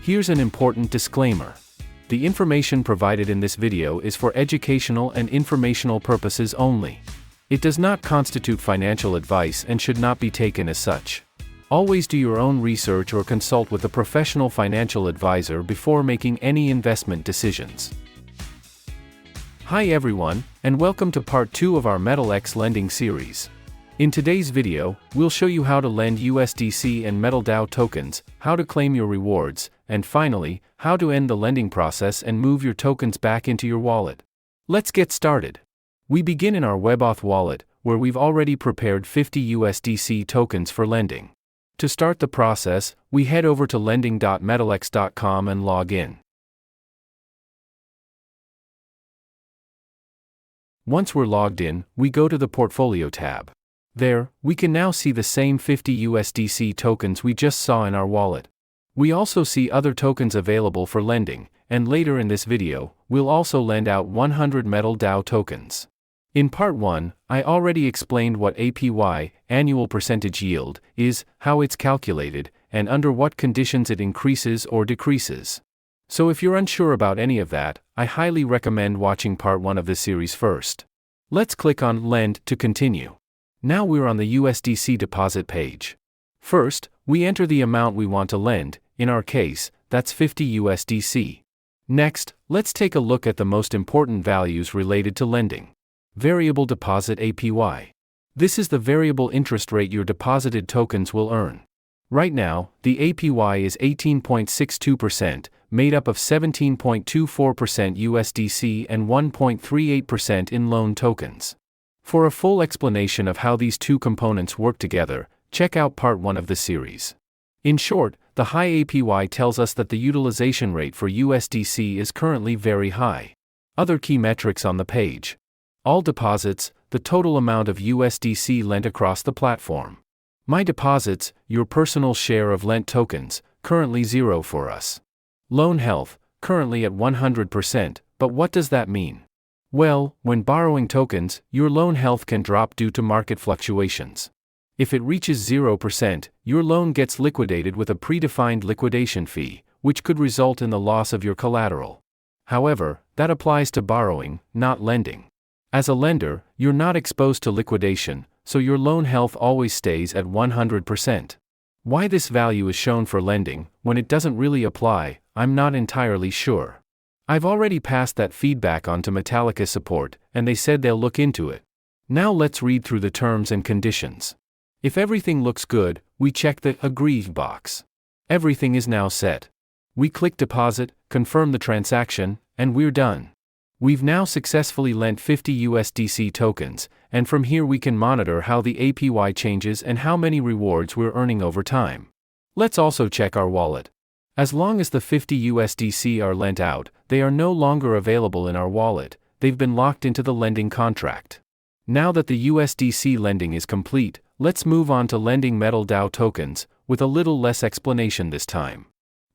Here's an important disclaimer. The information provided in this video is for educational and informational purposes only. It does not constitute financial advice and should not be taken as such. Always do your own research or consult with a professional financial advisor before making any investment decisions. Hi everyone, and welcome to part 2 of our MetalX lending series. In today's video, we'll show you how to lend USDC and Metal DAO tokens, how to claim your rewards, and finally, how to end the lending process and move your tokens back into your wallet. Let's get started. We begin in our WebAuth wallet, where we've already prepared 50 USDC tokens for lending. To start the process, we head over to lending.metalx.com and log in. Once we're logged in, we go to the Portfolio tab. There, we can now see the same 50 USDC tokens we just saw in our wallet. We also see other tokens available for lending, and later in this video, we'll also lend out 100 Metal DAO tokens. In part 1, I already explained what APY, annual percentage yield, is, how it's calculated, and under what conditions it increases or decreases. So if you're unsure about any of that, I highly recommend watching part 1 of this series first. Let's click on Lend to continue. Now we're on the USDC deposit page. First, we enter the amount we want to lend, in our case, that's 50 USDC. Next, let's take a look at the most important values related to lending. Variable deposit APY. This is the variable interest rate your deposited tokens will earn. Right now, the APY is 18.62%, made up of 17.24% USDC and 1.38% in loan tokens. For a full explanation of how these two components work together, check out part 1 of the series. In short, the high APY tells us that the utilization rate for USDC is currently very high. Other key metrics on the page. All deposits, the total amount of USDC lent across the platform. My deposits, your personal share of lent tokens, currently 0 for us. Loan health, currently at 100%, but what does that mean? Well, when borrowing tokens, your loan health can drop due to market fluctuations. If it reaches 0%, your loan gets liquidated with a predefined liquidation fee, which could result in the loss of your collateral. However, that applies to borrowing, not lending. As a lender, you're not exposed to liquidation, so your loan health always stays at 100%. Why this value is shown for lending, when it doesn't really apply, I'm not entirely sure. I've already passed that feedback on to Metallica support, and they said they'll look into it. Now let's read through the terms and conditions. If everything looks good, we check the Agree box. Everything is now set. We click Deposit, confirm the transaction, and we're done. We've now successfully lent 50 USDC tokens, and from here we can monitor how the APY changes and how many rewards we're earning over time. Let's also check our wallet. As long as the 50 USDC are lent out, they are no longer available in our wallet, they've been locked into the lending contract. Now that the USDC lending is complete, let's move on to lending Metal DAO tokens, with a little less explanation this time.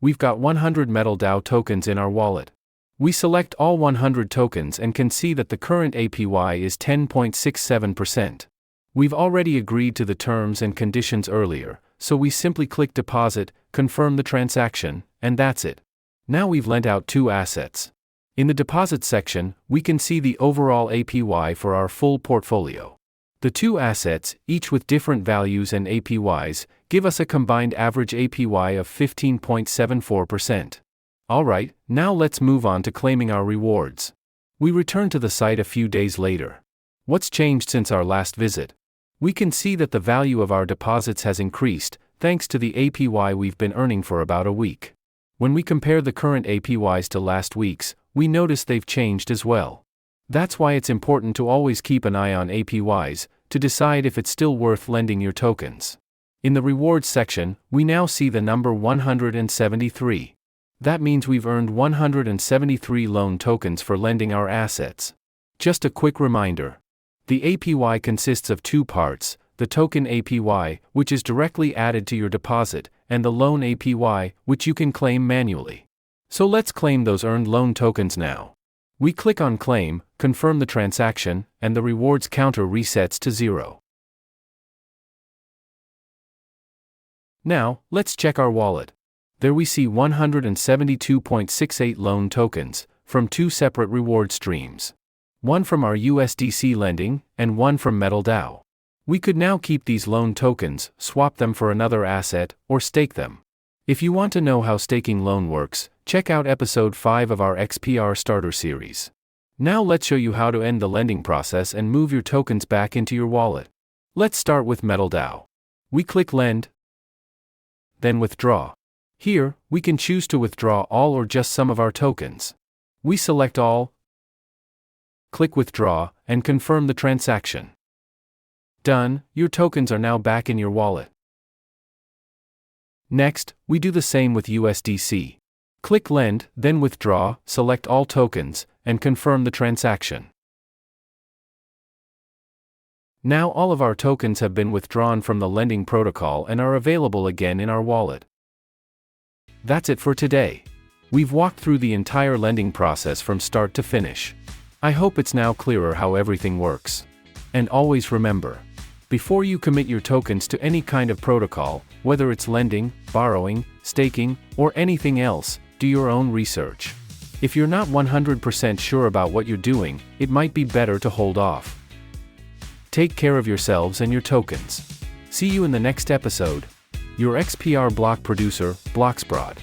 We've got 100 Metal DAO tokens in our wallet. We select all 100 tokens and can see that the current APY is 10.67%. We've already agreed to the terms and conditions earlier, so we simply click Deposit, confirm the transaction, and that's it. Now we've lent out 2 assets. In the deposit section, we can see the overall APY for our full portfolio. The 2 assets, each with different values and APYs, give us a combined average APY of 15.74%. Alright, now let's move on to claiming our rewards. We return to the site a few days later. What's changed since our last visit? We can see that the value of our deposits has increased, thanks to the APY we've been earning for about a week. When we compare the current APYs to last week's, we notice they've changed as well. That's why it's important to always keep an eye on APYs, to decide if it's still worth lending your tokens. In the rewards section, we now see the number 173. That means we've earned 173 loan tokens for lending our assets. Just a quick reminder. The APY consists of 2 parts, the token APY, which is directly added to your deposit, and the loan APY, which you can claim manually. So let's claim those earned loan tokens now. We click on Claim, confirm the transaction, and the rewards counter resets to 0. Now, let's check our wallet. There we see 172.68 loan tokens, from two separate reward streams. One from our USDC lending, and one from Metal DAO. We could now keep these loan tokens, swap them for another asset, or stake them. If you want to know how staking loan works, check out episode 5 of our XPR Starter series. Now let's show you how to end the lending process and move your tokens back into your wallet. Let's start with Metal DAO. We click Lend, then Withdraw. Here, we can choose to withdraw all or just some of our tokens. We select all, click Withdraw, and confirm the transaction. Done, your tokens are now back in your wallet. Next, we do the same with USDC. Click Lend, then Withdraw, select all tokens, and confirm the transaction. Now all of our tokens have been withdrawn from the lending protocol and are available again in our wallet. That's it for today. We've walked through the entire lending process from start to finish. I hope it's now clearer how everything works. And always remember, before you commit your tokens to any kind of protocol, whether it's lending, borrowing, staking, or anything else, do your own research. If you're not 100% sure about what you're doing, it might be better to hold off. Take care of yourselves and your tokens. See you in the next episode. Your XPR block producer, Bloxprod.